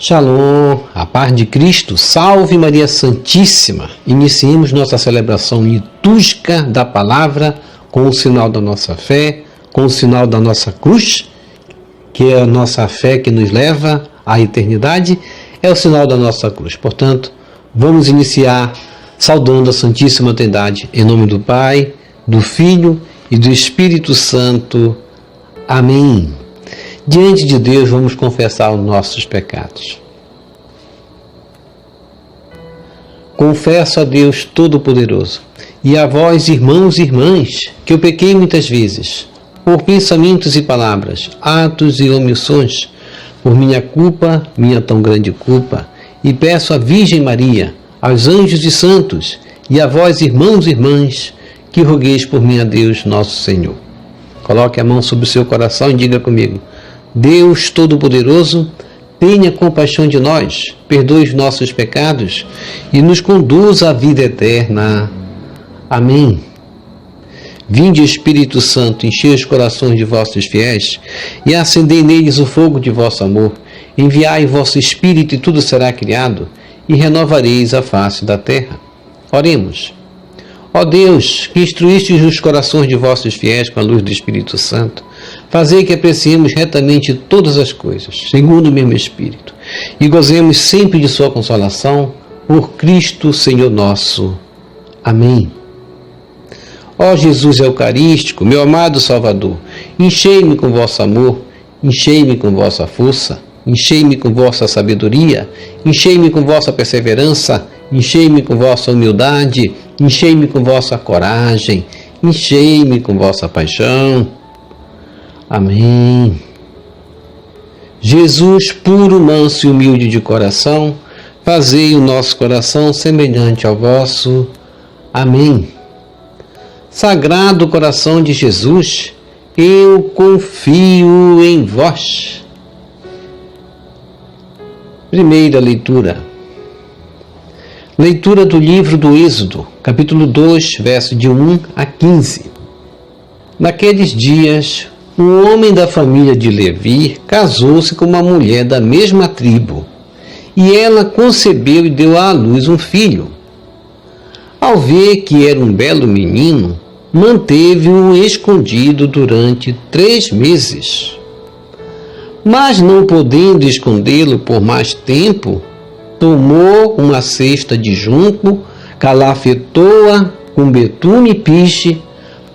Shalom, a paz de Cristo, salve Maria Santíssima. Iniciemos nossa celebração litúrgica da palavra com o sinal da nossa fé, com o sinal da nossa cruz, que é a nossa fé que nos leva à eternidade, é o sinal da nossa cruz. Portanto, vamos iniciar saudando a Santíssima Trindade, em nome do Pai, do Filho e do Espírito Santo. Amém. Diante de Deus, vamos confessar os nossos pecados. Confesso a Deus Todo-Poderoso e a vós, irmãos e irmãs, que eu pequei muitas vezes, por pensamentos e palavras, atos e omissões, por minha culpa, minha tão grande culpa, e peço à Virgem Maria, aos anjos e santos, e a vós, irmãos e irmãs, que rogueis por mim a Deus, nosso Senhor. Coloque a mão sobre o seu coração e diga comigo: Deus Todo-Poderoso, tenha compaixão de nós, perdoe os nossos pecados e nos conduza à vida eterna. Amém. Vinde, Espírito Santo, enchei os corações de vossos fiéis e acendei neles o fogo de vosso amor. Enviai vosso Espírito e tudo será criado e renovareis a face da terra. Oremos. Ó Deus, que instruístes os corações de vossos fiéis com a luz do Espírito Santo, fazei que apreciemos retamente todas as coisas, segundo o mesmo Espírito, e gozemos sempre de sua consolação, por Cristo Senhor nosso. Amém. Ó Jesus Eucarístico, meu amado Salvador, enchei-me com vosso amor, enchei-me com vossa força, enchei-me com vossa sabedoria, enchei-me com vossa perseverança, enchei-me com vossa humildade, enchei-me com vossa coragem, enchei-me com vossa paixão. Amém. Jesus, puro, manso e humilde de coração, fazei o nosso coração semelhante ao vosso. Amém. Sagrado coração de Jesus, eu confio em vós. Primeira leitura. Leitura do livro do Êxodo, capítulo 2, verso de 1 a 15. Naqueles dias, um homem da família de Levi casou-se com uma mulher da mesma tribo, e ela concebeu e deu à luz um filho. Ao ver que era um belo menino, manteve-o escondido durante 3 meses. Mas não podendo escondê-lo por mais tempo, tomou uma cesta de junco, calafetou-a com betume e piche,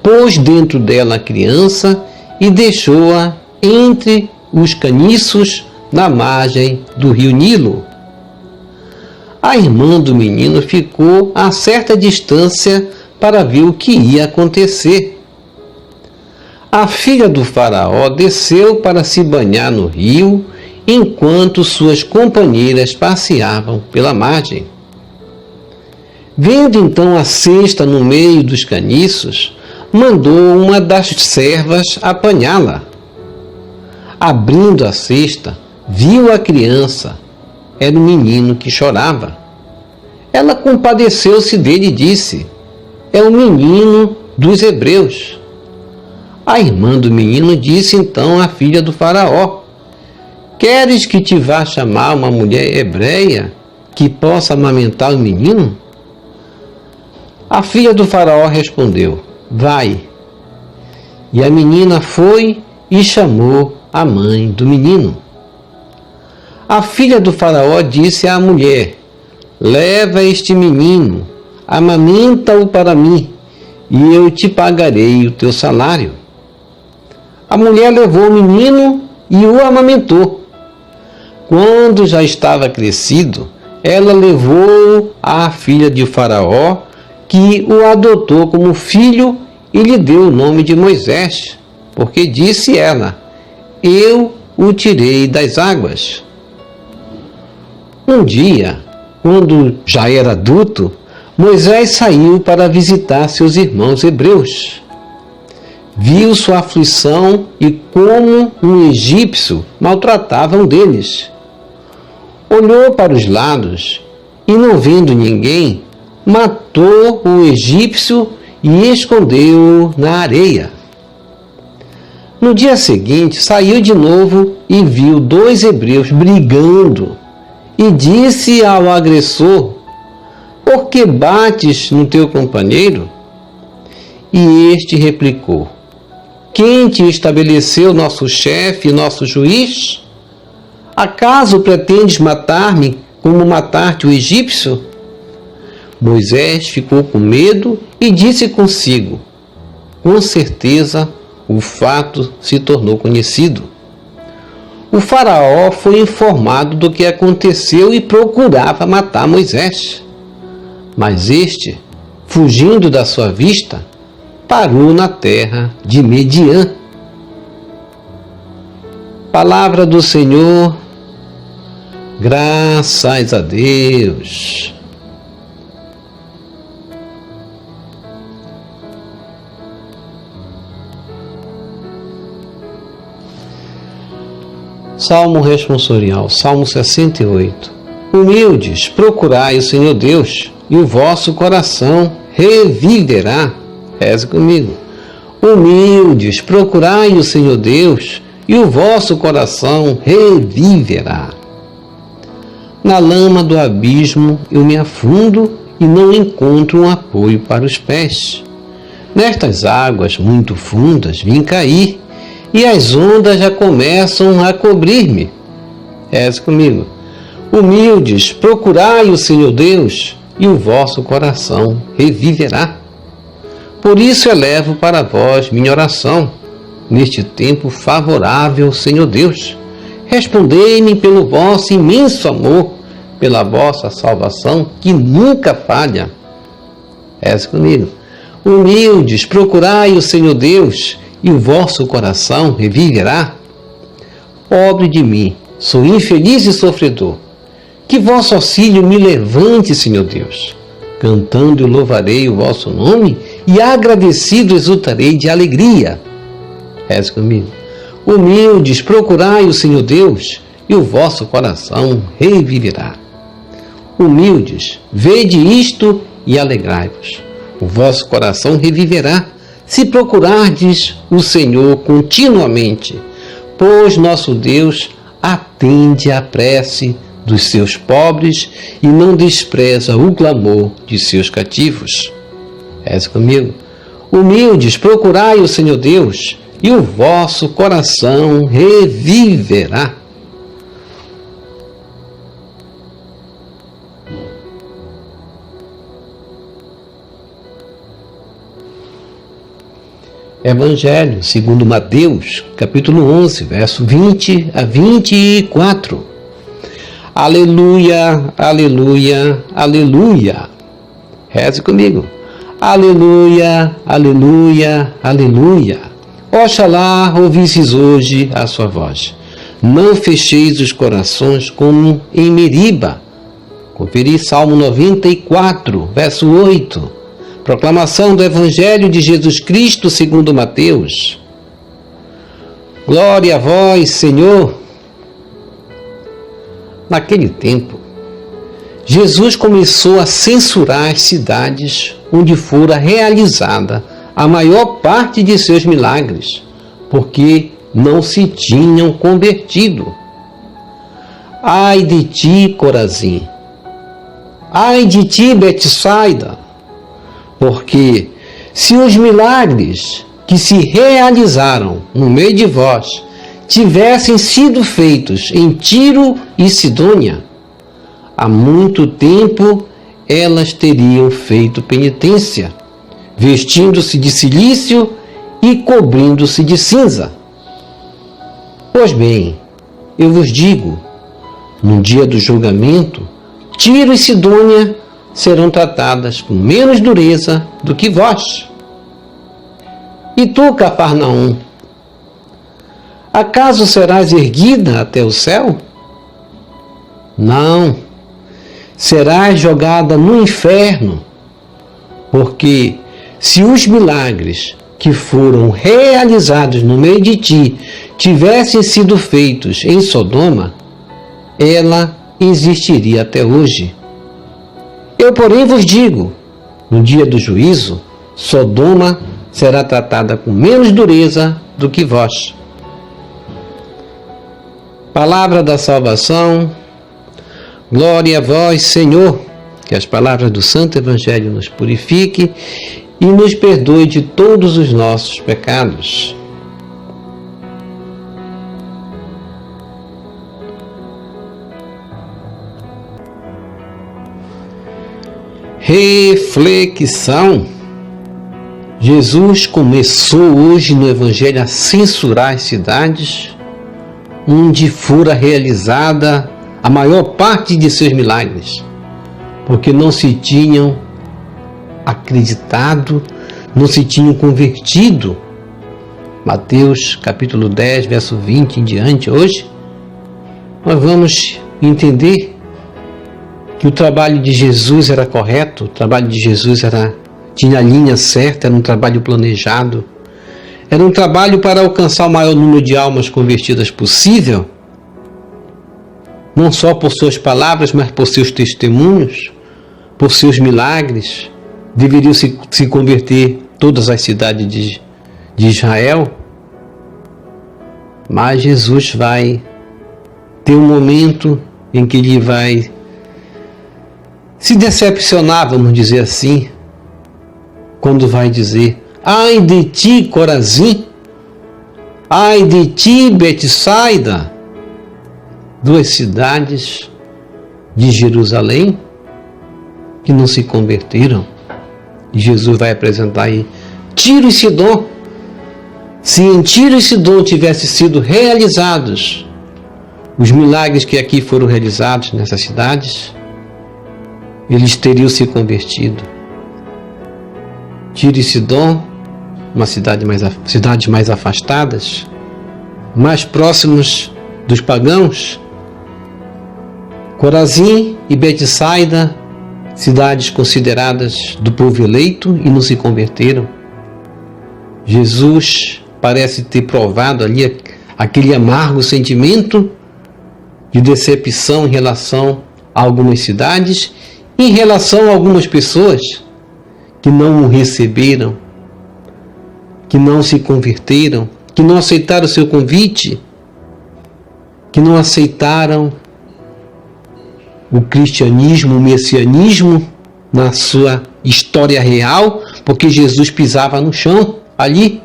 pôs dentro dela a criança e deixou-a entre os caniços na margem do rio Nilo. A irmã do menino ficou a certa distância para ver o que ia acontecer. A filha do faraó desceu para se banhar no rio, enquanto suas companheiras passeavam pela margem. Vendo então a cesta no meio dos caniços, mandou uma das servas apanhá-la. Abrindo a cesta, viu a criança. Era um menino que chorava. Ela compadeceu-se dele e disse: é o menino dos hebreus. A irmã do menino disse então à filha do faraó: queres que te vá chamar uma mulher hebreia que possa amamentar o menino? A filha do faraó respondeu: vai. E a menina foi e chamou a mãe do menino. A filha do faraó disse à mulher: leva este menino, amamenta-o para mim, e eu te pagarei o teu salário. A mulher levou o menino e o amamentou. Quando já estava crescido, ela levou-o à filha de Faraó, que o adotou como filho e lhe deu o nome de Moisés, porque disse ela: eu o tirei das águas. Um dia, quando já era adulto, Moisés saiu para visitar seus irmãos hebreus. Viu sua aflição e como um egípcio maltratava um deles. Olhou para os lados e, não vendo ninguém, matou o egípcio e escondeu-o na areia. No dia seguinte, saiu de novo e viu 2 hebreus brigando e disse ao agressor: por que bates no teu companheiro? E este replicou: quem te estabeleceu nosso chefe e nosso juiz? Acaso pretendes matar-me como mataste o egípcio? Moisés ficou com medo e disse consigo: com certeza o fato se tornou conhecido. O faraó foi informado do que aconteceu e procurava matar Moisés. Mas este, fugindo da sua vista, parou na terra de Midian. Palavra do Senhor, graças a Deus. Salmo responsorial, Salmo 68. Humildes, procurai o Senhor Deus, e o vosso coração reviverá. Reze comigo. Humildes, procurai o Senhor Deus, e o vosso coração reviverá. Na lama do abismo eu me afundo e não encontro um apoio para os pés. Nestas águas muito fundas vim cair, e as ondas já começam a cobrir-me. Reze comigo. Humildes, procurai o Senhor Deus, e o vosso coração reviverá. Por isso elevo para vós minha oração, neste tempo favorável, Senhor Deus. Respondei-me pelo vosso imenso amor, pela vossa salvação, que nunca falha. Reze comigo. Humildes, procurai o Senhor Deus, e o vosso coração reviverá. Pobre de mim, sou infeliz e sofredor. Que vosso auxílio me levante, Senhor Deus. Cantando eu louvarei o vosso nome, e agradecido exultarei de alegria. Reze comigo. Humildes, procurai o Senhor Deus, e o vosso coração reviverá. Humildes, vede isto e alegrai-vos. O vosso coração reviverá, se procurardes o Senhor continuamente, pois nosso Deus atende à prece dos seus pobres e não despreza o clamor de seus cativos. Reze comigo. Humildes, procurai o Senhor Deus, e o vosso coração reviverá. Evangelho segundo Mateus, capítulo 11, verso 20 a 24. Aleluia, aleluia, aleluia. Reze comigo. Aleluia, aleluia, aleluia. Oxalá ouvisses hoje a sua voz. Não fecheis os corações como em Meriba. Conferi Salmo 94, verso 8. Proclamação do Evangelho de Jesus Cristo segundo Mateus. Glória a vós, Senhor. Naquele tempo, Jesus começou a censurar as cidades onde fora realizada a maior parte de seus milagres, porque não se tinham convertido. Ai de ti, Corazim! Ai de ti, Betsaida! Porque se os milagres que se realizaram no meio de vós tivessem sido feitos em Tiro e Sidônia, há muito tempo elas teriam feito penitência, vestindo-se de cilício e cobrindo-se de cinza. Pois bem, eu vos digo, no dia do julgamento, Tiro e Sidônia serão tratadas com menos dureza do que vós. E tu, Cafarnaum, acaso serás erguida até o céu? Não, serás jogada no inferno, porque se os milagres que foram realizados no meio de ti tivessem sido feitos em Sodoma, ela existiria até hoje. Eu, porém, vos digo, no dia do juízo, Sodoma será tratada com menos dureza do que vós. Palavra da salvação, Glória a vós, Senhor. Que as palavras do Santo Evangelho nos purifiquem e nos perdoe de todos os nossos pecados. Reflexão. Jesus começou hoje no Evangelho a censurar as cidades onde fora realizada a maior parte de seus milagres, porque não se tinham acreditado, não se tinham convertido. Mateus capítulo 10, verso 20 em diante. Hoje nós vamos entender que o trabalho de Jesus era correto, o trabalho de Jesus tinha a linha certa, era um trabalho planejado, era um trabalho para alcançar o maior número de almas convertidas possível, não só por suas palavras, mas por seus testemunhos, por seus milagres. Deveriam se converter todas as cidades de Israel, mas Jesus vai ter um momento em que ele vai se decepcionar, vamos dizer assim, quando vai dizer: ai de ti, Corazim, ai de ti, Betsaida, duas cidades de Jerusalém que não se converteram. E Jesus vai apresentar aí Tiro e Sidom. Se em Tiro e Sidom tivessem sido realizados os milagres que aqui foram realizados nessas cidades, eles teriam se convertido. Tiro e Sidom, cidades mais afastadas, mais próximos dos pagãos. Corazim e Betsaida, cidades consideradas do povo eleito e não se converteram. Jesus parece ter provado ali aquele amargo sentimento de decepção em relação a algumas cidades, em relação a algumas pessoas que não o receberam, que não se converteram, que não aceitaram o seu convite, que não aceitaram o cristianismo, o messianismo na sua história real, porque Jesus pisava no chão ali,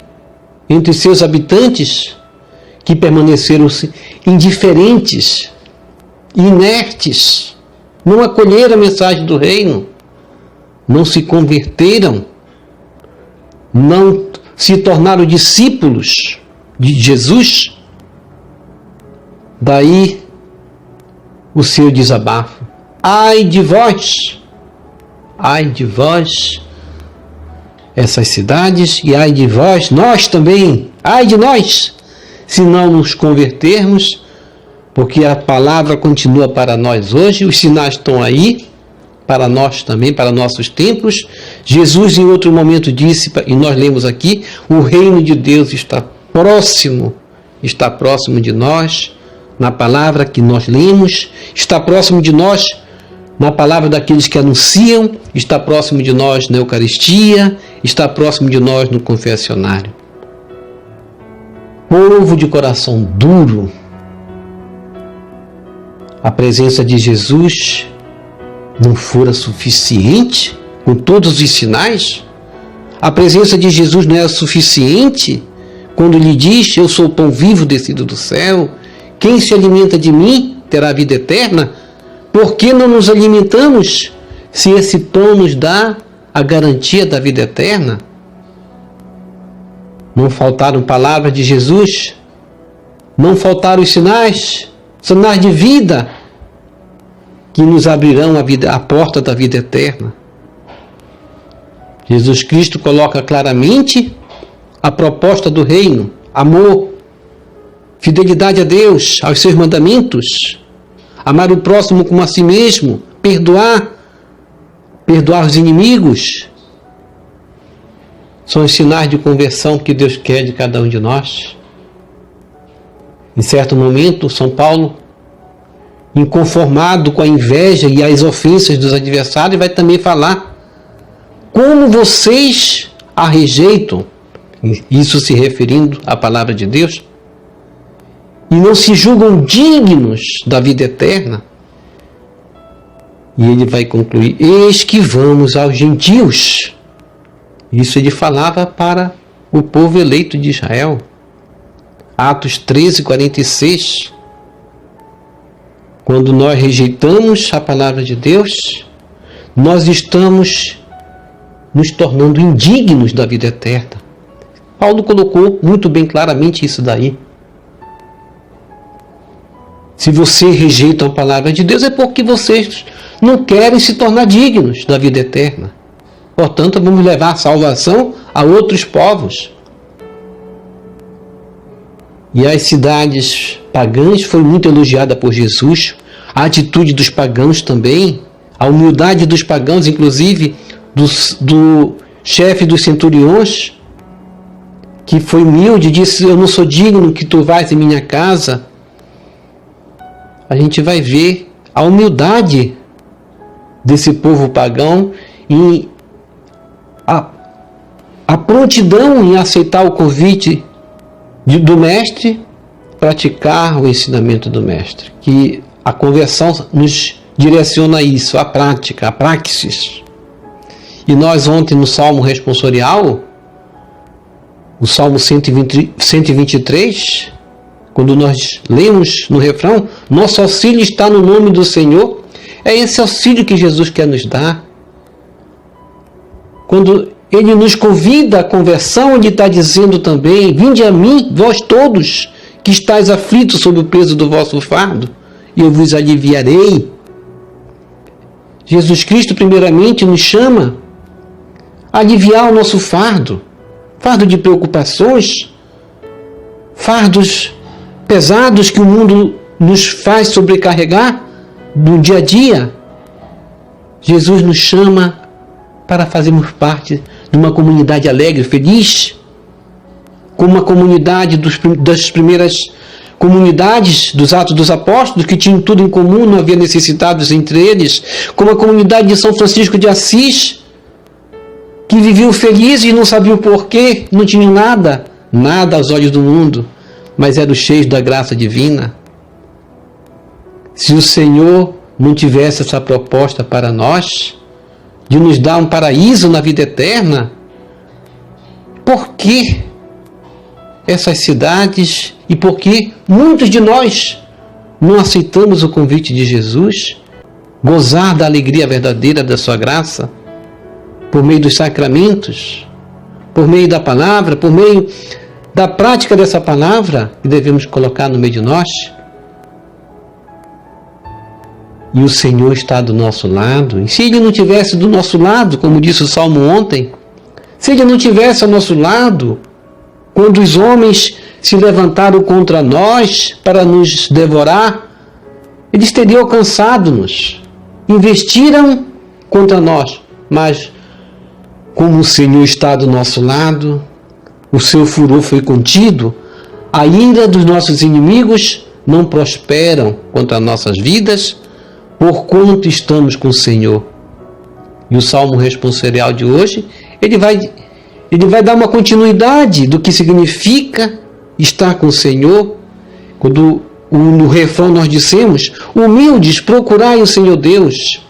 entre seus habitantes, que permaneceram indiferentes, inertes, não acolheram a mensagem do reino, não se converteram, não se tornaram discípulos de Jesus. Daí o seu desabafo: ai de vós, essas cidades, e ai de vós, nós também, ai de nós, se não nos convertermos, porque a palavra continua para nós hoje, os sinais estão aí, para nós também, para nossos tempos. Jesus em outro momento disse, e nós lemos aqui, o reino de Deus está próximo de nós, na palavra que nós lemos, está próximo de nós na palavra daqueles que anunciam, está próximo de nós na Eucaristia, está próximo de nós no confessionário. Povo de coração duro, a presença de Jesus não fora suficiente com todos os sinais? A presença de Jesus não era suficiente quando lhe diz: eu sou o pão vivo descido do céu, quem se alimenta de mim terá a vida eterna? Por que não nos alimentamos se esse pão nos dá a garantia da vida eterna? Não faltaram palavras de Jesus, não faltaram os sinais de vida que nos abrirão a porta da vida eterna. Jesus Cristo coloca claramente a proposta do reino: amor, fidelidade a Deus, aos seus mandamentos, amar o próximo como a si mesmo, perdoar os inimigos. São os sinais de conversão que Deus quer de cada um de nós. Em certo momento, São Paulo, inconformado com a inveja e as ofensas dos adversários, vai também falar: como vocês a rejeitam, isso se referindo à palavra de Deus, e não se julgam dignos da vida eterna. E ele vai concluir: eis que vamos aos gentios. Isso ele falava para o povo eleito de Israel. Atos 13, 46. Quando nós rejeitamos a palavra de Deus, nós estamos nos tornando indignos da vida eterna. Paulo colocou muito bem claramente isso daí. Se você rejeita a palavra de Deus, é porque vocês não querem se tornar dignos da vida eterna. Portanto, vamos levar a salvação a outros povos. E as cidades pagãs foi muito elogiada por Jesus. A atitude dos pagãos também. A humildade dos pagãos, inclusive do chefe dos centuriões, que foi humilde, disse: eu não sou digno que tu vás em minha casa. A gente vai ver a humildade desse povo pagão e a prontidão em aceitar o convite do mestre, praticar o ensinamento do mestre. Que a conversão nos direciona a isso, a prática, a praxis. E nós ontem no Salmo responsorial, o Salmo 123, quando nós lemos no refrão: nosso auxílio está no nome do Senhor. É esse auxílio que Jesus quer nos dar. Quando Ele nos convida à conversão, Ele está dizendo também: vinde a mim, vós todos que estáis aflitos sob o peso do vosso fardo, e eu vos aliviarei. Jesus Cristo, primeiramente, nos chama a aliviar o nosso fardo, fardo de preocupações, fardos pesados que o mundo nos faz sobrecarregar no dia a dia. Jesus nos chama para fazermos parte de uma comunidade alegre, feliz, como uma comunidade das primeiras comunidades dos Atos dos Apóstolos, que tinham tudo em comum, não havia necessitados entre eles, como a comunidade de São Francisco de Assis, que viviam felizes e não sabiam o porquê, não tinham nada aos olhos do mundo, mas eram cheios da graça divina. Se o Senhor não tivesse essa proposta para nós, de nos dar um paraíso na vida eterna, por que essas cidades e por que muitos de nós não aceitamos o convite de Jesus, gozar da alegria verdadeira da sua graça, por meio dos sacramentos, por meio da palavra, por meio da prática dessa palavra que devemos colocar no meio de nós? E o Senhor está do nosso lado. E se Ele não tivesse do nosso lado, como disse o Salmo ontem, se Ele não tivesse ao nosso lado, quando os homens se levantaram contra nós para nos devorar, eles teriam alcançado-nos, investiram contra nós, mas como o Senhor está do nosso lado, o seu furor foi contido, a ira dos nossos inimigos não prosperam contra nossas vidas, porquanto estamos com o Senhor. E o Salmo responsorial de hoje, ele vai dar uma continuidade do que significa estar com o Senhor. Quando no refrão nós dissemos: humildes, procurai o Senhor Deus,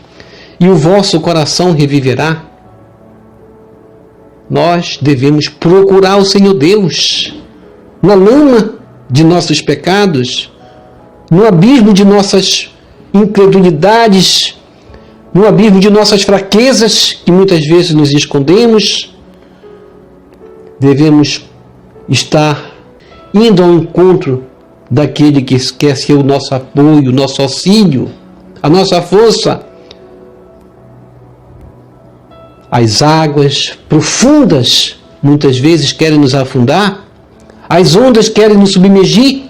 e o vosso coração reviverá. Nós devemos procurar o Senhor Deus na lama de nossos pecados, no abismo de nossas incredulidades, no abismo de nossas fraquezas, que muitas vezes nos escondemos. Devemos estar indo ao encontro daquele que quer ser o nosso apoio, o nosso auxílio, a nossa força. As águas profundas muitas vezes querem nos afundar, as ondas querem nos submergir,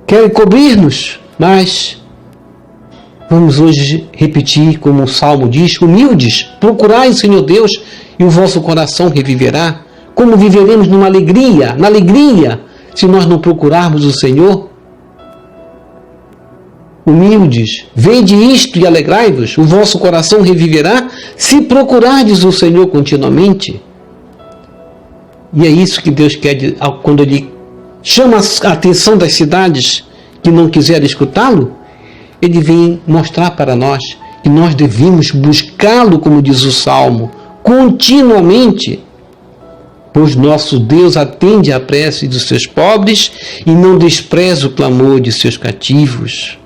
querem cobrir-nos, mas vamos hoje repetir como o Salmo diz: humildes, procurai o Senhor Deus e o vosso coração reviverá. Como viveremos na alegria, se nós não procurarmos o Senhor? Humildes, vede isto e alegrai-vos, o vosso coração reviverá, se procurardes o Senhor continuamente. E é isso que Deus quer quando Ele chama a atenção das cidades que não quiserem escutá-lo. ele vem mostrar para nós que nós devemos buscá-lo, como diz o Salmo, continuamente, pois nosso Deus atende à prece dos seus pobres e não despreza o clamor de seus cativos.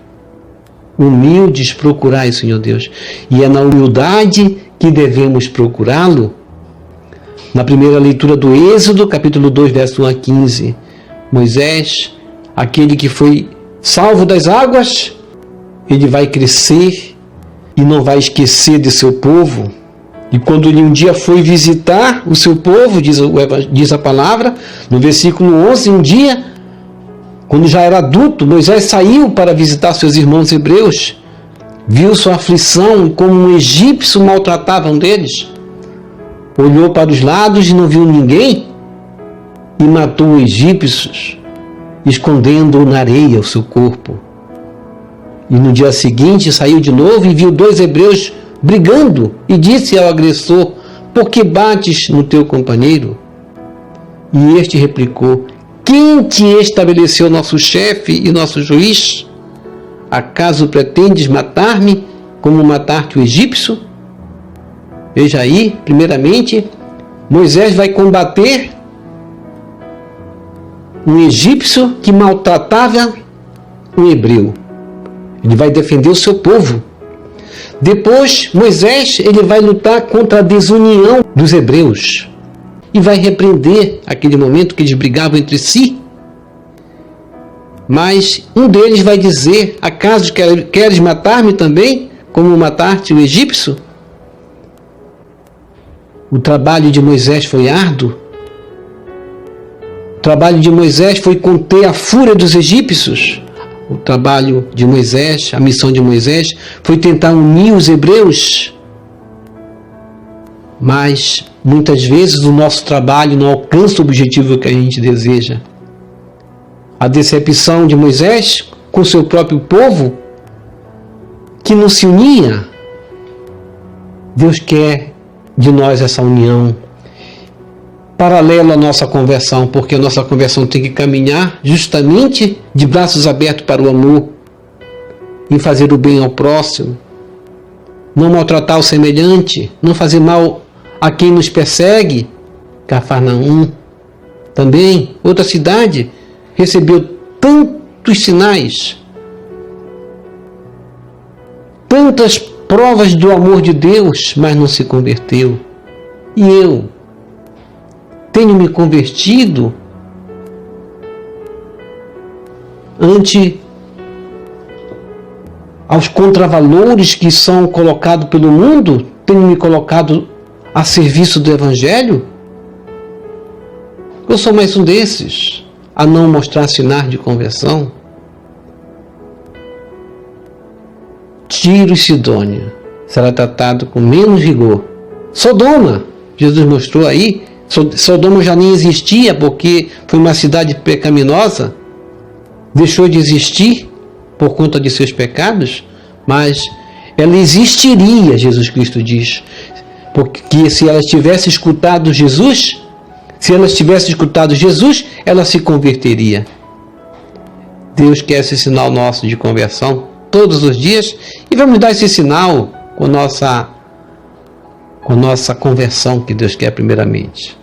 Humildes procurai, Senhor Deus, e é na humildade que devemos procurá-lo. Na primeira leitura do Êxodo, capítulo 2, verso 1 a 15, Moisés, aquele que foi salvo das águas, ele vai crescer e não vai esquecer de seu povo. E quando ele um dia foi visitar o seu povo, diz a palavra, no versículo 11, um dia, quando já era adulto, Moisés saiu para visitar seus irmãos hebreus, viu sua aflição e como um egípcio maltratava um deles, olhou para os lados e não viu ninguém e matou o egípcio, escondendo na areia o seu corpo. E no dia seguinte saiu de novo e viu 2 hebreus brigando e disse ao agressor: por que bates no teu companheiro? E este replicou: quem te estabeleceu nosso chefe e nosso juiz? Acaso pretendes matar-me como mataste o egípcio? Veja aí, primeiramente, Moisés vai combater um egípcio que maltratava um hebreu. Ele vai defender o seu povo. Depois, Moisés ele vai lutar contra a desunião dos hebreus e vai repreender aquele momento que eles brigavam entre si. Mas um deles vai dizer: acaso queres matar-me também, como mataste o egípcio? O trabalho de Moisés foi árduo. O trabalho de Moisés foi conter a fúria dos egípcios. O trabalho de Moisés, a missão de Moisés, foi tentar unir os hebreus. Mas, muitas vezes, o nosso trabalho não alcança o objetivo que a gente deseja. A decepção de Moisés com seu próprio povo, que não se unia. Deus quer de nós essa união, paralelo à nossa conversão, porque a nossa conversão tem que caminhar justamente de braços abertos para o amor, em fazer o bem ao próximo, não maltratar o semelhante, não fazer mal a quem nos persegue. Cafarnaum, também, outra cidade, recebeu tantos sinais, tantas provas do amor de Deus, mas não se converteu. E eu tenho me convertido ante aos contravalores que são colocados pelo mundo? Tenho me colocado a serviço do Evangelho? Eu sou mais um desses a não mostrar sinais de conversão? Tiro e Sidônia será tratado com menos rigor. Sodoma, Jesus mostrou aí, Sodoma já nem existia porque foi uma cidade pecaminosa, deixou de existir por conta de seus pecados, mas ela existiria, Jesus Cristo diz, porque se ela tivesse escutado Jesus, ela se converteria. Deus quer esse sinal nosso de conversão todos os dias e vamos dar esse sinal com nossa conversão que Deus quer primeiramente.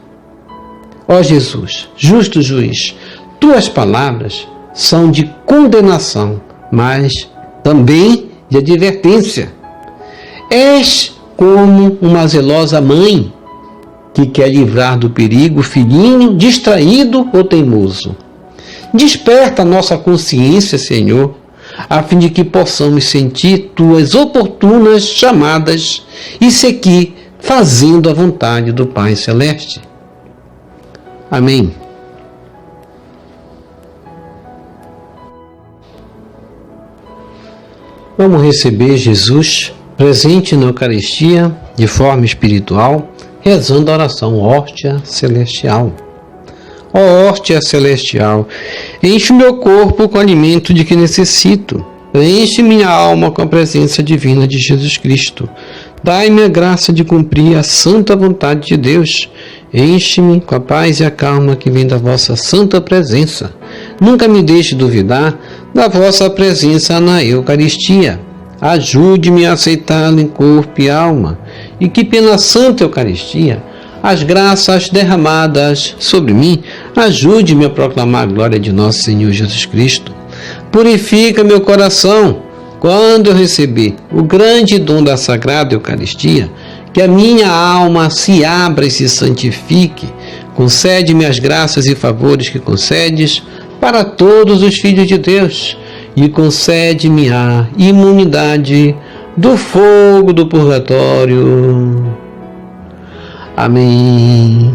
Ó Jesus, justo juiz, tuas palavras são de condenação, mas também de advertência. És como uma zelosa mãe que quer livrar do perigo o filhinho distraído ou teimoso. Desperta a nossa consciência, Senhor, a fim de que possamos sentir tuas oportunas chamadas e seguir fazendo a vontade do Pai Celeste. Amém. Vamos receber Jesus presente na Eucaristia de forma espiritual, rezando a oração Hóstia Celestial. Ó Hóstia Celestial, enche o meu corpo com o alimento de que necessito. Enche minha alma com a presença divina de Jesus Cristo. Dai-me a graça de cumprir a santa vontade de Deus. Enche-me com a paz e a calma que vem da vossa santa presença. Nunca me deixe duvidar da vossa presença na Eucaristia. Ajude-me a aceitá-lo em corpo e alma, e que pela Santa Eucaristia, as graças derramadas sobre mim, ajude-me a proclamar a glória de nosso Senhor Jesus Cristo. Purifica meu coração, quando eu receber o grande dom da Sagrada Eucaristia, que a minha alma se abra e se santifique. Concede-me as graças e favores que concedes para todos os filhos de Deus, e concede-me a imunidade do fogo do purgatório. Amém.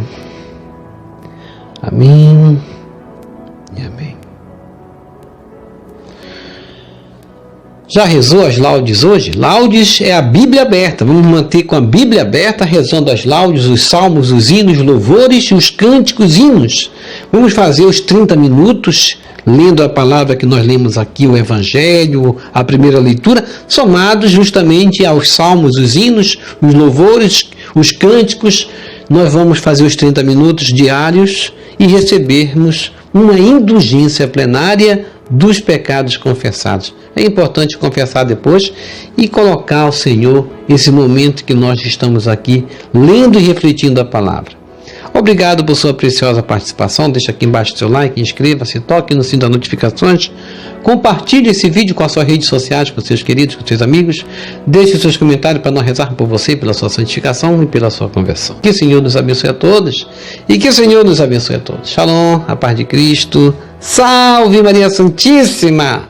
Amém e amém. Já rezou as laudes hoje? Laudes é a Bíblia aberta. Vamos manter com a Bíblia aberta, rezando as laudes, os salmos, os hinos, os louvores, os cânticos, hinos. Vamos fazer os 30 minutos, lendo a palavra que nós lemos aqui, o Evangelho, a primeira leitura, somados justamente aos salmos, os hinos, os louvores, os cânticos. Nós vamos fazer os 30 minutos diários e recebermos uma indulgência plenária dos pecados confessados. É importante confessar depois e colocar ao Senhor esse momento que nós estamos aqui lendo e refletindo a palavra. Obrigado por sua preciosa participação. Deixa aqui embaixo o seu like, inscreva-se, toque no sino das notificações, compartilhe esse vídeo com as suas redes sociais, com seus queridos, com seus amigos. Deixe seus comentários para nós rezar por você, pela sua santificação e pela sua conversão. Que o Senhor nos abençoe a todos e que o Senhor nos abençoe a todos. Shalom, a paz de Cristo. Salve Maria Santíssima!